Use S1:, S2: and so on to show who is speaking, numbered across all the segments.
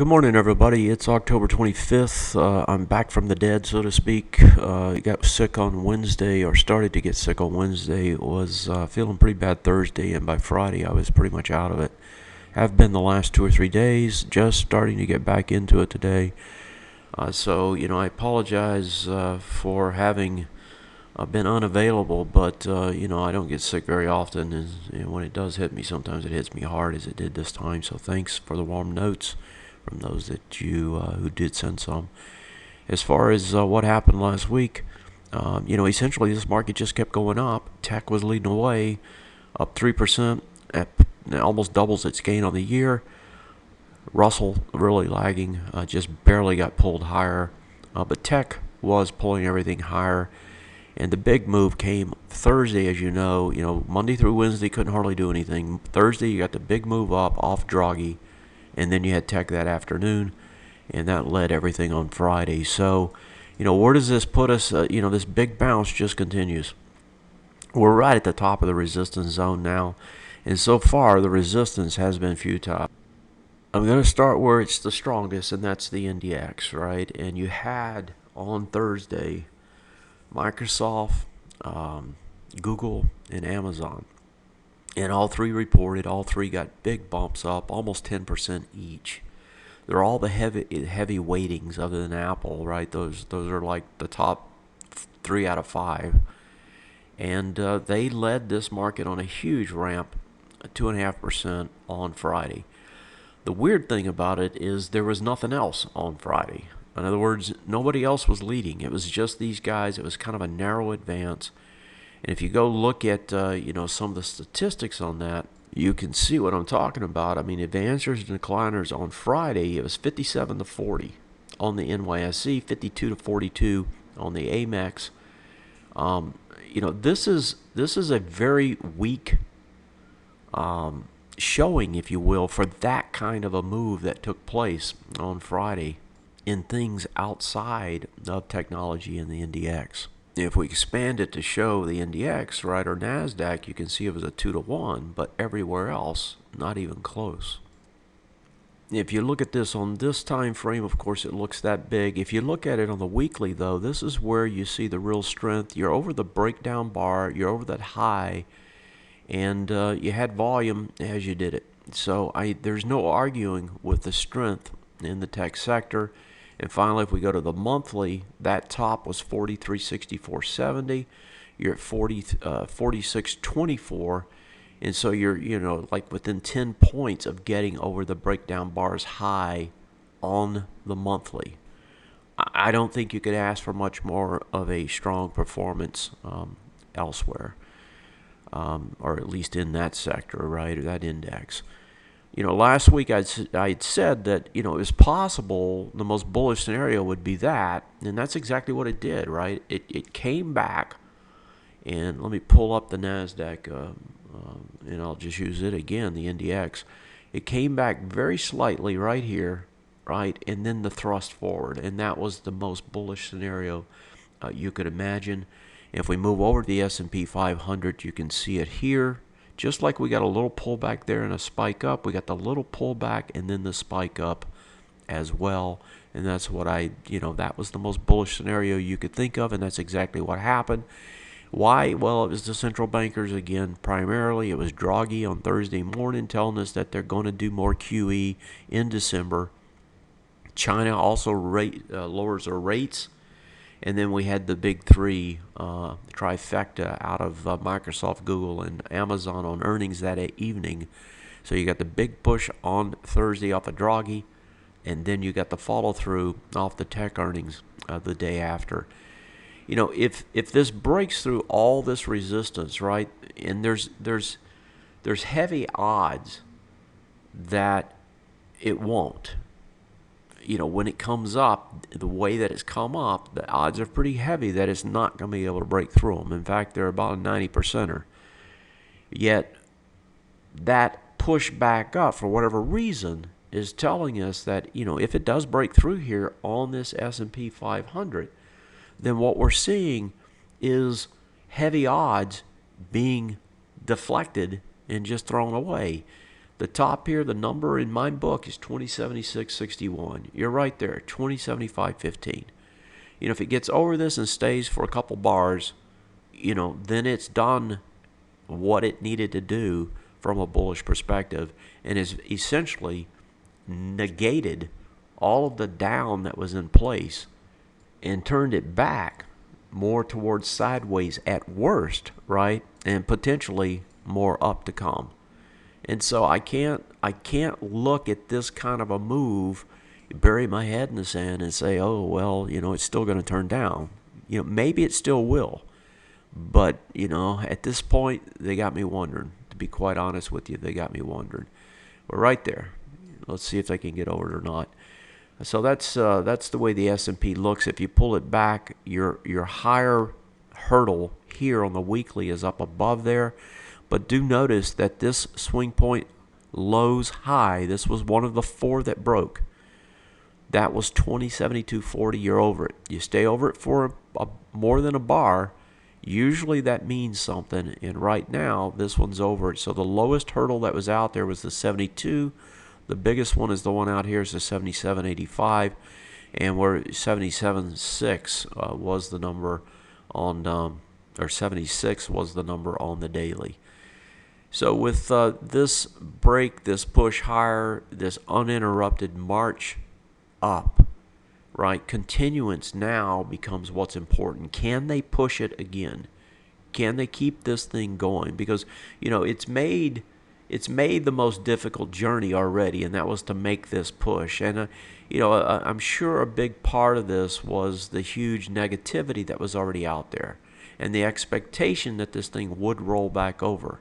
S1: Good morning, everybody. It's October 25th. I'm back from the dead, so to speak. Got sick on Wednesday, or started to get sick on Wednesday. Was feeling pretty bad Thursday, and by Friday, I was pretty much out of it. Have been the last 2 or 3 days, just starting to get back into it today. I apologize for having been unavailable, but I don't get sick very often, and when it does hit me, sometimes it hits me hard, as it did this time. So thanks for the warm notes from those that you who did send some. As far as what happened last week, essentially this market just kept going up. Tech was leading away, up 3%, almost doubles its gain on the year. Russell really lagging, just barely got pulled higher, but tech was pulling everything higher. And the big move came Thursday, as you know. Monday through Wednesday couldn't hardly do anything. Thursday you got the big move up off Draghi, and then you had tech that afternoon, and that led everything on Friday. So, where does this put us? This big bounce just continues. We're right at the top of the resistance zone now, and so far the resistance has been futile. I'm going to start where it's the strongest, and that's the NDX, right? And you had on Thursday Microsoft, Google, and Amazon. And all three reported. All three got big bumps up, almost 10% each. They're all the heavy weightings, other than Apple, right? Those are like the top 3 out of 5. And they led this market on a huge ramp, 2.5% on Friday. The weird thing about it is there was nothing else on Friday. In other words, nobody else was leading. It was just these guys. It was kind of a narrow advance. And if you go look at some of the statistics on that, you can see what I'm talking about. I mean, advancers and decliners on Friday, it was 57-40 on the NYSE, 52-42 on the Amex. This is a very weak showing, if you will, for that kind of a move that took place on Friday in things outside of technology and the NDX. If we expand it to show the NDX, right, or NASDAQ, you can see it was a 2-to-1, but everywhere else, not even close. If you look at this on this time frame, of course, it looks that big. If you look at it on the weekly, though, this is where you see the real strength. You're over the breakdown bar, you're over that high, and you had volume as you did it. So there's no arguing with the strength in the tech sector. And finally, if we go to the monthly, that top was 43.64.70. You're at 46.24, and so you're like within 10 points of getting over the breakdown bars high on the monthly. I don't think you could ask for much more of a strong performance elsewhere, or at least in that sector, right, or that index. Last week I'd said that, it was possible the most bullish scenario would be that, and that's exactly what it did, right? It came back, and let me pull up the NASDAQ, and I'll just use it again, the NDX. It came back very slightly right here, right, and then the thrust forward, and that was the most bullish scenario you could imagine. If we move over to the S&P 500, you can see it here. Just like we got a little pullback there and a spike up, we got the little pullback and then the spike up as well. And that's what that was the most bullish scenario you could think of, and that's exactly what happened. Why? Well, it was the central bankers again, primarily. It was Draghi on Thursday morning telling us that they're going to do more QE in December. China also lowers their rates. And then we had the big three, trifecta out of Microsoft, Google, and Amazon on earnings that evening. So you got the big push on Thursday off of Draghi, and then you got the follow-through off the tech earnings the day after. If this breaks through all this resistance, right, and there's heavy odds that it won't. When it comes up, the way that it's come up, the odds are pretty heavy that it's not going to be able to break through them. In fact, they're about a 90%er. Yet, that push back up, for whatever reason, is telling us that, if it does break through here on this S&P 500, then what we're seeing is heavy odds being deflected and just thrown away. The top here, the number in my book is 2076.61. You're right there, 2075.15. If it gets over this and stays for a couple bars, then it's done what it needed to do from a bullish perspective and is essentially negated all of the down that was in place and turned it back more towards sideways at worst, right? And potentially more up to come. And so I can't look at this kind of a move, bury my head in the sand and say, oh, well, it's still going to turn down. Maybe it still will. But, at this point, they got me wondering. To be quite honest with you, they got me wondering. We're right there. Let's see if they can get over it or not. So that's the way the S&P looks. If you pull it back, your higher hurdle here on the weekly is up above there. But do notice that this swing point lows high. This was one of the 4 that broke. That was 2072.40. You're over it. You stay over it for more than a bar. Usually that means something. And right now, this one's over it. So the lowest hurdle that was out there was the 72. The biggest one is the one out here is the 77.85. And where 77.6 was the number on, or 76 was the number on the daily. So with this break, this push higher, this uninterrupted march up, right, continuance now becomes what's important. Can they push it again? Can they keep this thing going? Because, it's made the most difficult journey already, and that was to make this push. And, I'm sure a big part of this was the huge negativity that was already out there and the expectation that this thing would roll back over.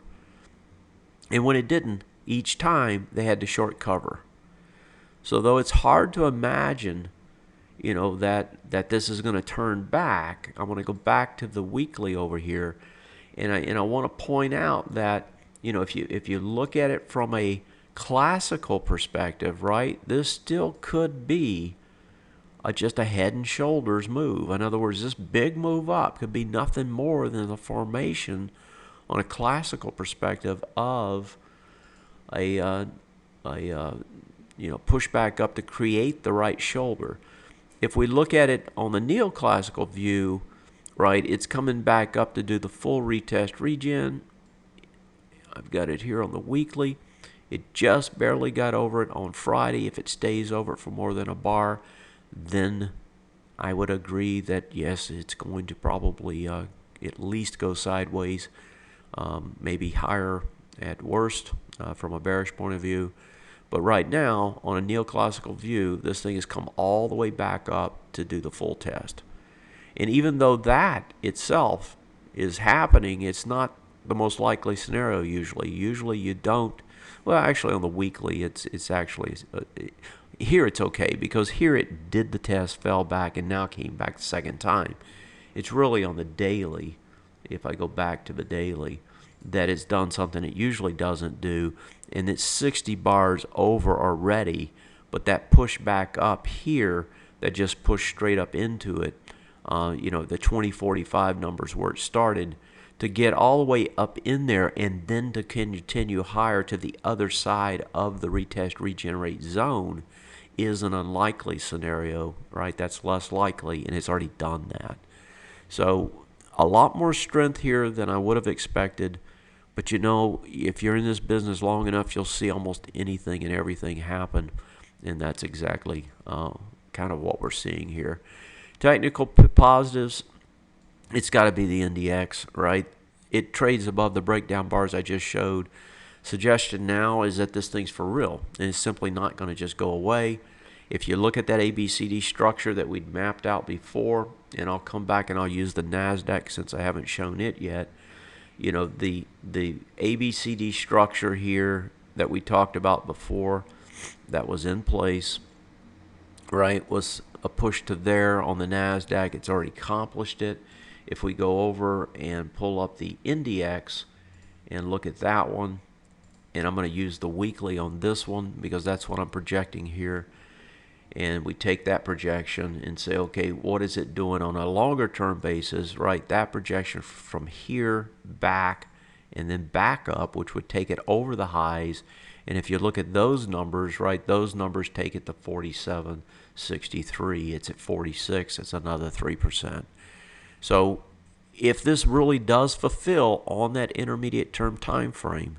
S1: And when it didn't, each time they had to short cover. So though it's hard to imagine, that this is going to turn back, I want to go back to the weekly over here, and I want to point out that, if you look at it from a classical perspective, right, this still could be just a head and shoulders move. In other words, this big move up could be nothing more than the formation on a classical perspective of a push back up to create the right shoulder. If we look at it on the neoclassical view, right, it's coming back up to do the full retest regen. I've got it here on the weekly. It just barely got over it on Friday. If it stays over it for more than a bar, then I would agree that yes, it's going to probably at least go sideways, maybe higher at worst from a bearish point of view. But right now, on a neoclassical view, this thing has come all the way back up to do the full test. And even though that itself is happening, it's not the most likely scenario usually. Usually you don't. Well, actually on the weekly, it's actually, here it's okay, because here it did the test, fell back, and now came back the second time. It's really on the daily, if I go back to the daily, that it's done something it usually doesn't do, and it's 60 bars over already, but that push back up here that just pushed straight up into it, the 2045 numbers where it started, to get all the way up in there and then to continue higher to the other side of the retest regenerate zone is an unlikely scenario, right? That's less likely, and it's already done that. So a lot more strength here than I would have expected. But if you're in this business long enough, you'll see almost anything and everything happen. And that's exactly kind of what we're seeing here. Technical positives, it's got to be the NDX, right? It trades above the breakdown bars I just showed. Suggestion now is that this thing's for real, and it's simply not going to just go away. If you look at that ABCD structure that we'd mapped out before, and I'll come back and I'll use the NASDAQ since I haven't shown it yet. The ABCD structure here that we talked about before that was in place, right, was a push to there on the NASDAQ. It's already accomplished it. If we go over and pull up the NDX and look at that one, and I'm going to use the weekly on this one because that's what I'm projecting here, and we take that projection and say, okay, what is it doing on a longer term basis, right? That projection from here back and then back up, which would take it over the highs, And if you look at those numbers, right, those numbers take it to 47.63. It's at 46. It's another 3%. So if this really does fulfill on that intermediate term time frame,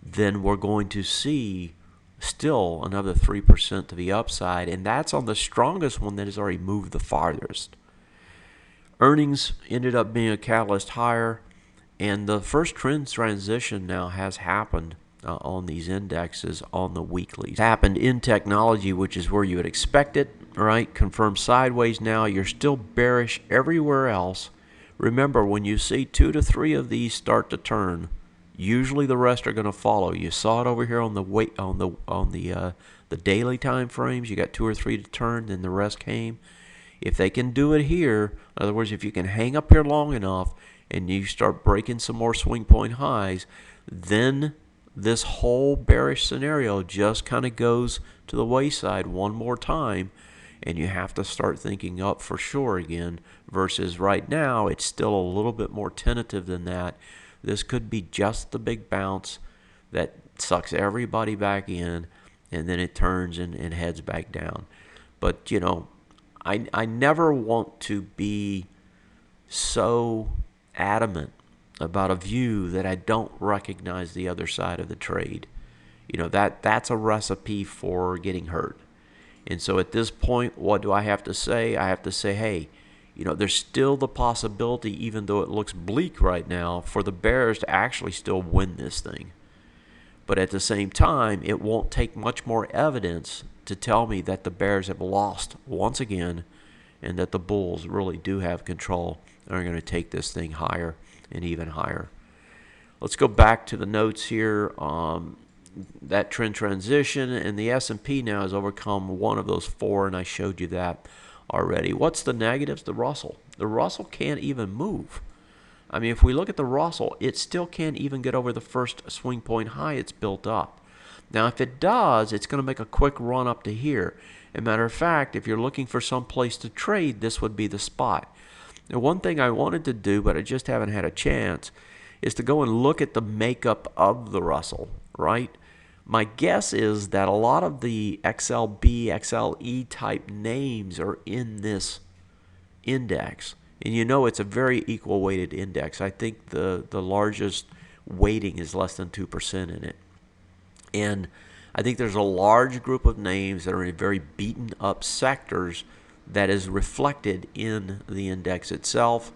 S1: then we're going to see still another 3% to the upside, and that's on the strongest one that has already moved the farthest. Earnings ended up being a catalyst higher, and the first trend transition now has happened on these indexes on the weeklies. It's happened in technology, which is where you would expect it, right? Confirmed sideways now. You're still bearish everywhere else. Remember, when you see 2 to 3 of these start to turn, usually the rest are going to follow. You saw it over here on the daily time frames. You got 2 or 3 to turn, then the rest came. If they can do it here, in other words, if you can hang up here long enough and you start breaking some more swing point highs, then this whole bearish scenario just kind of goes to the wayside one more time, and you have to start thinking up for sure again, versus right now it's still a little bit more tentative than that. This could be just the big bounce that sucks everybody back in, and then it turns and heads back down. But, you know, I never want to be so adamant about a view that I don't recognize the other side of the trade. You know, that's a recipe for getting hurt. And so at this point, what do I have to say? I have to say, hey, you know, there's still the possibility, even though it looks bleak right now, for the bears to actually still win this thing. But at the same time, it won't take much more evidence to tell me that the bears have lost once again and that the bulls really do have control and are going to take this thing higher and even higher. Let's go back to the notes here. That trend transition, and the S&P now has overcome one of those 4, and I showed you that already. What's the negatives? The Russell. The Russell can't even move. I mean, if we look at the Russell, it still can't even get over the first swing point high it's built up. Now, if it does, it's going to make a quick run up to here. As a matter of fact, if you're looking for some place to trade, this would be the spot. Now, one thing I wanted to do, but I just haven't had a chance, is to go and look at the makeup of the Russell, right? My guess is that a lot of the XLB, XLE type names are in this index. And you know it's a very equal weighted index. I think the largest weighting is less than 2% in it. And I think there's a large group of names that are in very beaten up sectors that is reflected in the index itself.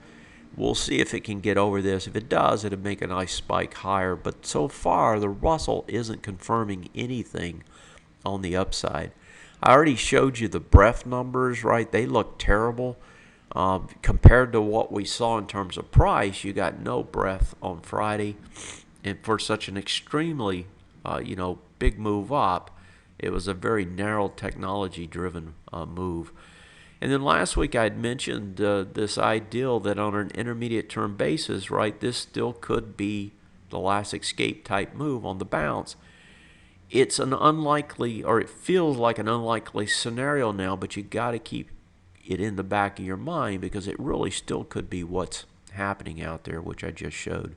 S1: We'll see if it can get over this. If it does, it'll make a nice spike higher. But so far, the Russell isn't confirming anything on the upside. I already showed you the breadth numbers, right? They look terrible. Compared to what we saw in terms of price, you got no breadth on Friday. And for such an extremely, big move up, it was a very narrow technology-driven move. And then last week I had mentioned this ideal that on an intermediate term basis, right, this still could be the last escape type move on the bounce. It's an unlikely, or it feels like an unlikely scenario now, but you got to keep it in the back of your mind because it really still could be what's happening out there, which I just showed.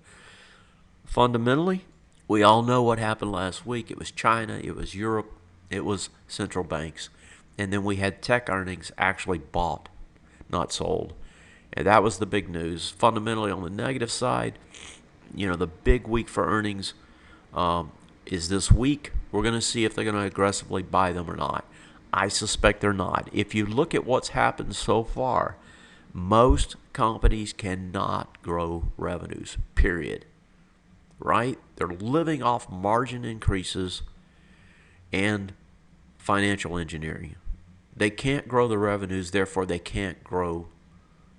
S1: Fundamentally, we all know what happened last week. It was China, it was Europe, it was central banks. And then we had tech earnings actually bought, not sold. And that was the big news. Fundamentally, on the negative side, the big week for earnings is this week. We're going to see if they're going to aggressively buy them or not. I suspect they're not. If you look at what's happened so far, most companies cannot grow revenues, period. Right? They're living off margin increases and financial engineering. They can't grow the revenues, therefore they can't grow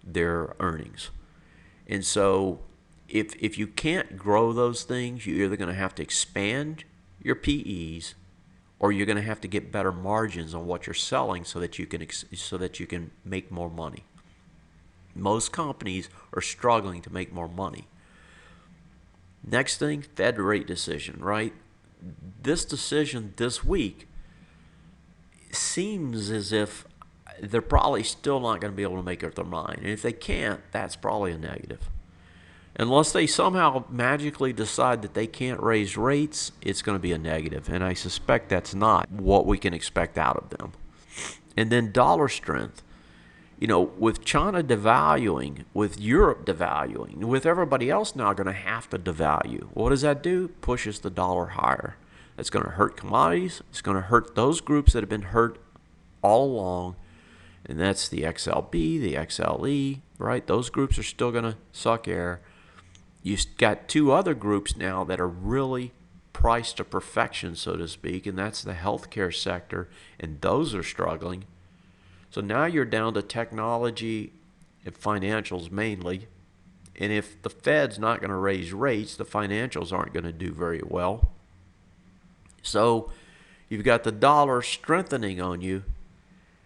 S1: their earnings. And so if you can't grow those things, you're either going to have to expand your PEs or you're going to have to get better margins on what you're selling so that you can make more money. Most companies are struggling to make more money. Next thing, Fed rate decision, right? This decision this week seems as if they're probably still not going to be able to make up their mind. And if they can't, that's probably a negative. Unless they somehow magically decide that they can't raise rates, it's going to be a negative. And I suspect that's not what we can expect out of them. And then dollar strength. With China devaluing, with Europe devaluing, with everybody else now going to have to devalue, what does that do? Pushes the dollar higher. That's going to hurt commodities. It's going to hurt those groups that have been hurt all along, and that's the XLB, the XLE, right? Those groups are still going to suck air. You've got two other groups now that are really priced to perfection, so to speak, and that's the healthcare sector, and those are struggling. So now you're down to technology and financials mainly. And if the Fed's not going to raise rates, the financials aren't going to do very well. So you've got the dollar strengthening on you,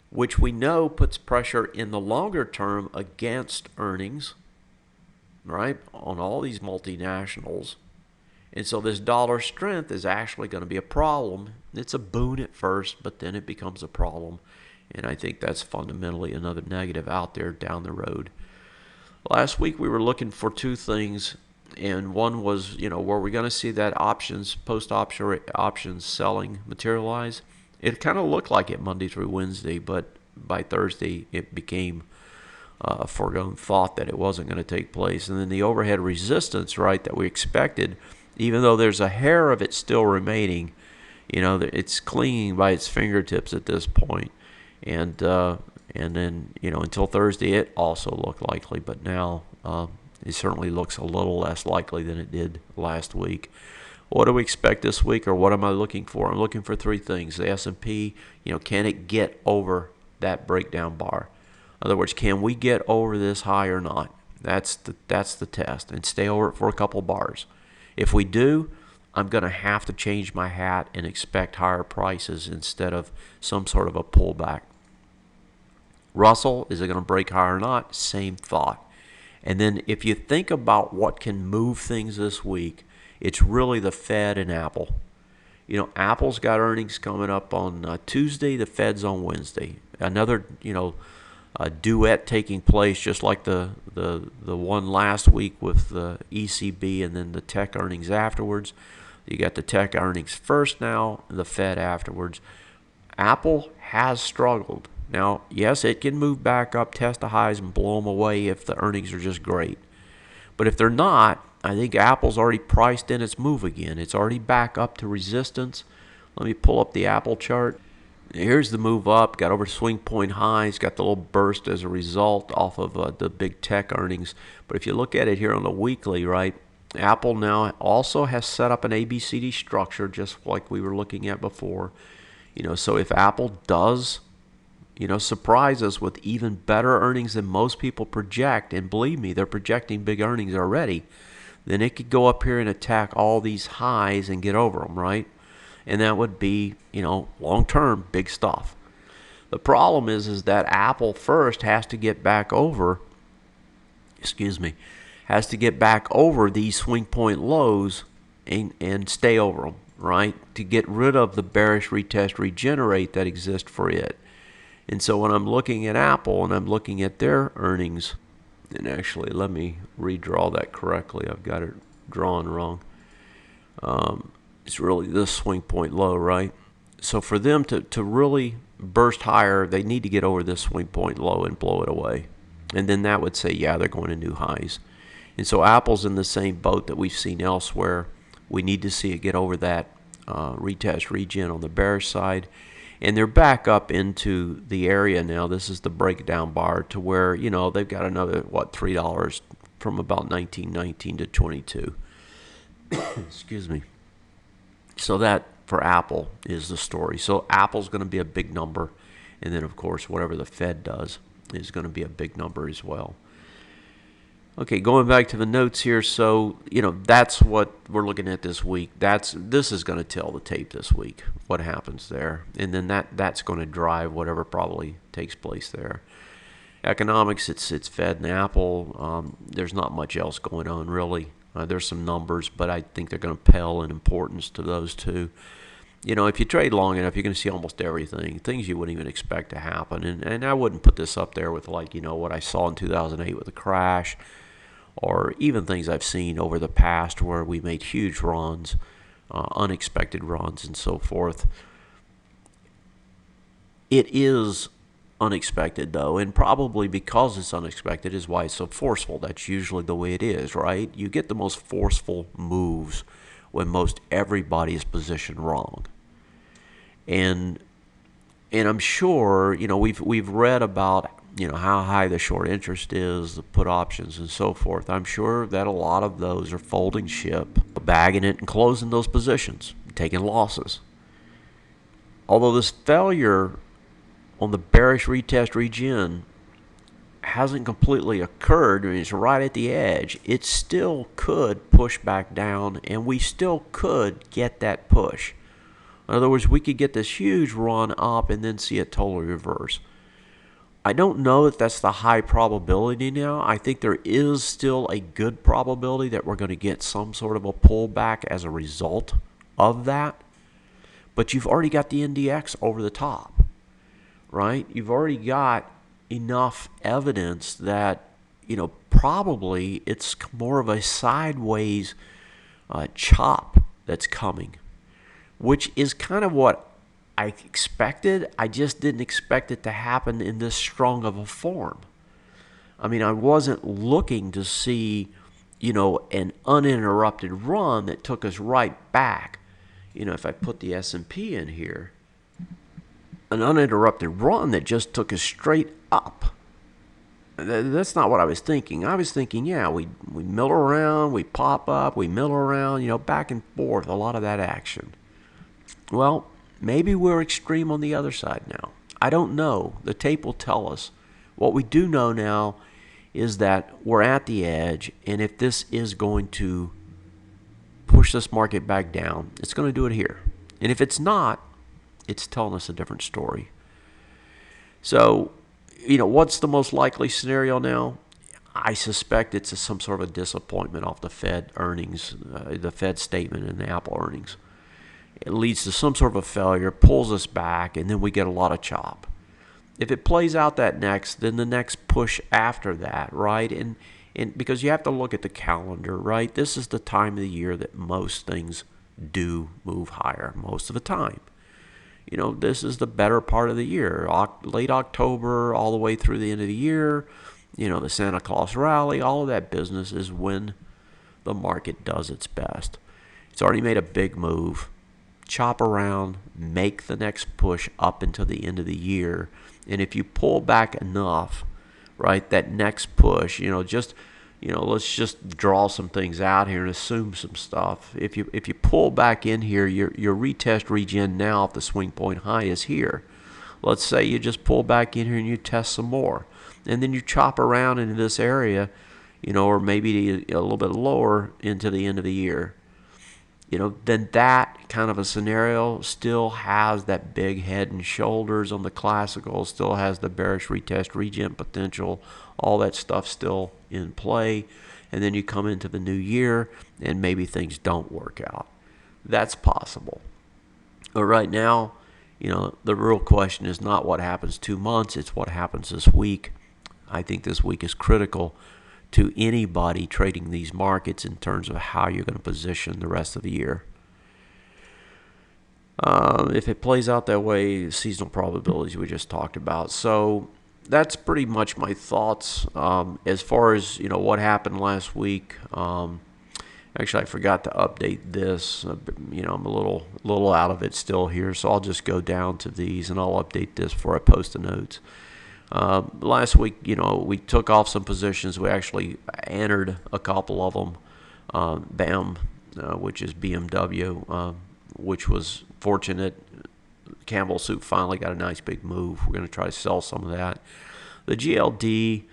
S1: which we know puts pressure in the longer term against earnings, right, on all these multinationals. And so this dollar strength is actually going to be a problem. It's a boon at first, but then it becomes a problem. And I think that's fundamentally another negative out there down the road. Last week we were looking for two things, and one was, were we going to see that post-options selling materialize? It kind of looked like it Monday through Wednesday, but by Thursday it became a foregone thought that it wasn't going to take place. And then the overhead resistance, right, that we expected, even though there's a hair of it still remaining, it's clinging by its fingertips at this point. And then, until Thursday, it also looked likely. But now it certainly looks a little less likely than it did last week. What do we expect this week, or what am I looking for? I'm looking for three things. The S&P, can it get over that breakdown bar? In other words, can we get over this high or not? That's the test, and stay over it for a couple bars. If we do, I'm going to have to change my hat and expect higher prices instead of some sort of a pullback. Russell, is it going to break higher or not? Same thought. And then if you think about what can move things this week, it's really the Fed and Apple. Apple's got earnings coming up on Tuesday. The Fed's on Wednesday. Another, a duet taking place, just like the one last week with the ECB and then the tech earnings afterwards. You got the tech earnings first now, the Fed afterwards. Apple has struggled. Now, yes, it can move back up, test the highs, and blow them away if the earnings are just great. But if they're not, I think Apple's already priced in its move again. It's already back up to resistance. Let me pull up the Apple chart. Here's the move up, got over swing point highs, got the little burst as a result off of the big tech earnings. But if you look at it here on the weekly, right, Apple now also has set up an ABCD structure just like we were looking at before. So if Apple does surprise us with even better earnings than most people project, and believe me, they're projecting big earnings already, then it could go up here and attack all these highs and get over them, right? And that would be, long-term big stuff. The problem is that Apple first has to get back over, these swing point lows and stay over them, right? To get rid of the bearish retest regenerate that exists for it. And so when I'm looking at Apple and I'm looking at their earnings, and actually let me redraw that correctly. I've got it drawn wrong. It's really this swing point low, right? So for them to really burst higher, they need to get over this swing point low and blow it away. And then that would say, yeah, they're going to new highs. And so Apple's in the same boat that we've seen elsewhere. We need to see it get over that retest regen on the bearish side. And they're back up into the area now. This is the breakdown bar to where, they've got another, $3 from about 1919 to 22. Excuse me. So that, for Apple, is the story. So Apple's going to be a big number. And then, of course, whatever the Fed does is going to be a big number as well. Okay, going back to the notes here. So, that's what we're looking at this week. This is going to tell the tape this week, what happens there. And then that's going to drive whatever probably takes place there. Economics, it's Fed and Apple. There's not much else going on, really. There's some numbers, but I think they're going to pale in importance to those two. If you trade long enough, you're going to see almost everything, things you wouldn't even expect to happen. And I wouldn't put this up there with, what I saw in 2008 with the crash, or even things I've seen over the past where we made huge runs, unexpected runs, and so forth. It is unexpected, though, and probably because it's unexpected is why it's so forceful. That's usually the way it is, right? You get the most forceful moves when most everybody is positioned wrong. And I'm sure, we've read about, how high the short interest is, the put options, and so forth. I'm sure that a lot of those are folding ship, bagging it, and closing those positions, taking losses. Although this failure on the bearish retest regen hasn't completely occurred, I mean, it's right at the edge, it still could push back down, and we still could get that push. In other words, we could get this huge run up and then see it totally reverse. I don't know if that's the high probability now. I think there is still a good probability that we're going to get some sort of a pullback as a result of that. But you've already got the NDX over the top, right? You've already got enough evidence that, probably it's more of a sideways chop that's coming, which is kind of what I expected. I just didn't expect it to happen in this strong of a form. I mean, I wasn't looking to see, an uninterrupted run that took us right back. If I put the S&P in here, an uninterrupted run that just took us straight up. That's not what I was thinking. I was thinking, yeah, we mill around, we pop up, we mill around, back and forth, a lot of that action. Well, maybe we're extreme on the other side now. I don't know. The tape will tell us. What we do know now is that we're at the edge, and if this is going to push this market back down, it's going to do it here. And if it's not, it's telling us a different story. So, what's the most likely scenario now? I suspect it's some sort of a disappointment off the Fed earnings, the Fed statement and the Apple earnings. It leads to some sort of a failure, pulls us back, and then we get a lot of chop. If it plays out that next, then the next push after that, right? And because you have to look at the calendar, right? This is the time of the year that most things do move higher, most of the time. This is the better part of the year, late October all the way through the end of the year. The Santa Claus rally, all of that business is when the market does its best. It's already made a big move. Chop around, make the next push up until the end of the year. And if you pull back enough, right, that next push, let's just draw some things out here and assume some stuff. If you pull back in here, your retest regen now if the swing point high is here. Let's say you just pull back in here and you test some more. And then you chop around into this area, or maybe a little bit lower into the end of the year. Then that kind of a scenario still has that big head and shoulders on the classical, still has the bearish retest regen potential, all that stuff still in play. And then you come into the new year and maybe things don't work out. That's possible. But right now, the real question is not what happens 2 months, it's what happens this week. I think this week is critical to anybody trading these markets in terms of how you're going to position the rest of the year. If it plays out that way, seasonal probabilities we just talked about. So that's pretty much my thoughts. As far as what happened last week, actually I forgot to update this. I'm a little out of it still here, so I'll just go down to these and I'll update this before I post the notes. Last week, we took off some positions. We actually entered a couple of them. BAM, which is BMW, which was fortunate. Campbell Soup finally got a nice big move. We're going to try to sell some of that. The GLD,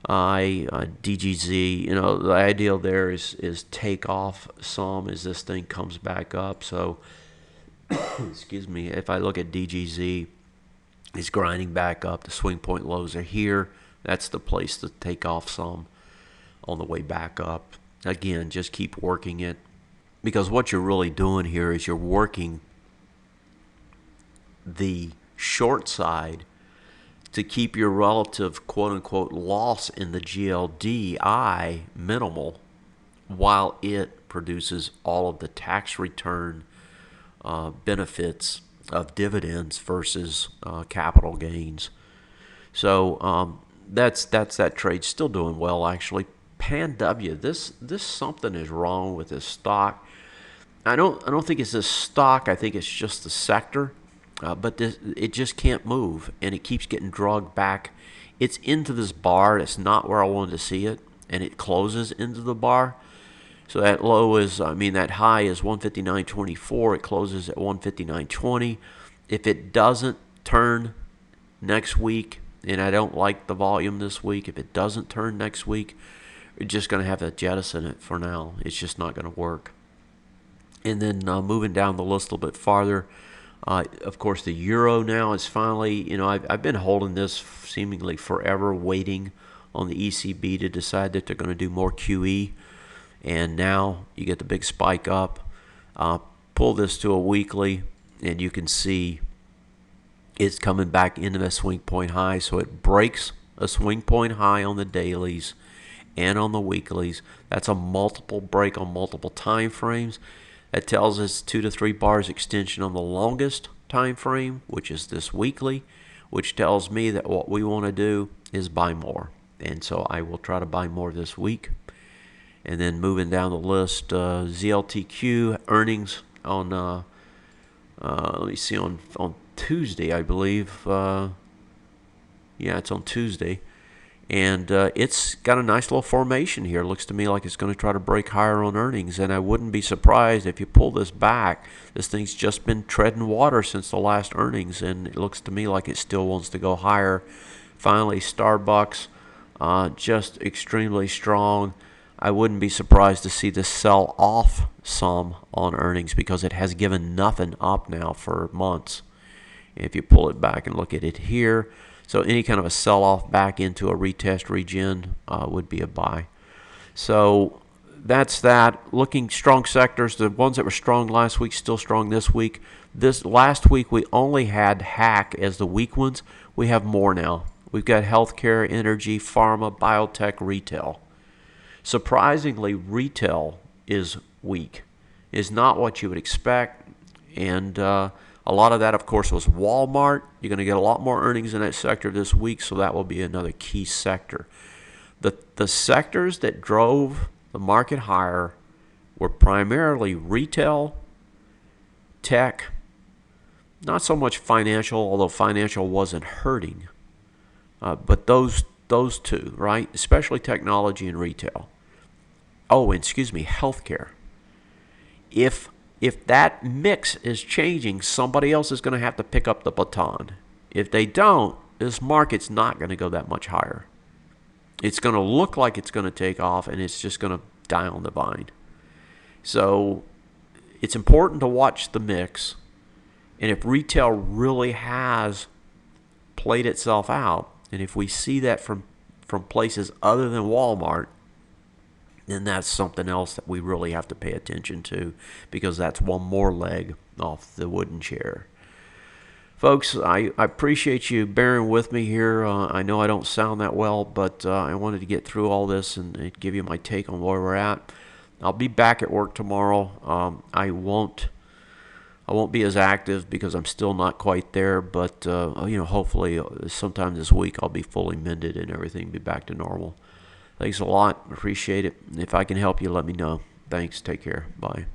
S1: DGZ, the ideal there is take off some as this thing comes back up. So, excuse me, if I look at DGZ, it's grinding back up. The swing point lows are here. That's the place to take off some on the way back up. Again, just keep working it, because what you're really doing here is you're working the short side to keep your relative quote-unquote loss in the GLDI minimal while it produces all of the tax return benefits of dividends versus capital gains. So that's that trade. Still doing well, actually. Pan W, this something is wrong with this stock. I don't think it's this stock. I think it's just the sector. But it just can't move, and it keeps getting dragged back. It's into this bar. It's not where I wanted to see it, and it closes into the bar. So that low is, that high is 159.24. It closes at 159.20. If it doesn't turn next week, and I don't like the volume this week, if it doesn't turn next week, we're just going to have to jettison it for now. It's just not going to work. And then moving down the list a little bit farther, of course, the euro now is finally, I've been holding this seemingly forever, waiting on the ECB to decide that they're going to do more QE. And now you get the big spike up. Pull this to a weekly, and you can see it's coming back into the swing point high. So it breaks a swing point high on the dailies and on the weeklies. That's a multiple break on multiple time frames. That tells us 2 to 3 bars extension on the longest time frame, which is this weekly, which tells me that what we want to do is buy more. And so I will try to buy more this week. And then moving down the list, ZLTQ earnings on, let me see, on Tuesday, I believe. Yeah, it's on Tuesday. And it's got a nice little formation here. Looks to me like it's going to try to break higher on earnings. And I wouldn't be surprised if you pull this back. This thing's just been treading water since the last earnings. And it looks to me like it still wants to go higher. Finally, Starbucks, just extremely strong. I wouldn't be surprised to see this sell off some on earnings because it has given nothing up now for months. If you pull it back and look at it here, so any kind of a sell-off back into a retest regen would be a buy. So that's that. Looking strong sectors, the ones that were strong last week still strong this week. This last week we only had hack as the weak ones. We have more now. We've got healthcare, energy, pharma, biotech, retail. Surprisingly, retail is weak. Is not what you would expect, and a lot of that, of course, was Walmart. You're going to get a lot more earnings in that sector this week, so that will be another key sector. The sectors that drove the market higher were primarily retail, tech, not so much financial, although financial wasn't hurting, but those two, right? Especially technology and retail. Oh, and excuse me, healthcare. If that mix is changing, somebody else is going to have to pick up the baton. If they don't, this market's not going to go that much higher. It's going to look like it's going to take off, and it's just going to die on the vine. So it's important to watch the mix. And if retail really has played itself out, and if we see that from places other than Walmart, then that's something else that we really have to pay attention to, because that's one more leg off the wooden chair. Folks, I appreciate you bearing with me here. I know I don't sound that well, but I wanted to get through all this and give you my take on where we're at. I'll be back at work tomorrow. I won't be as active because I'm still not quite there, but hopefully sometime this week I'll be fully mended and everything be back to normal. Thanks a lot. Appreciate it. If I can help you, let me know. Thanks. Take care. Bye.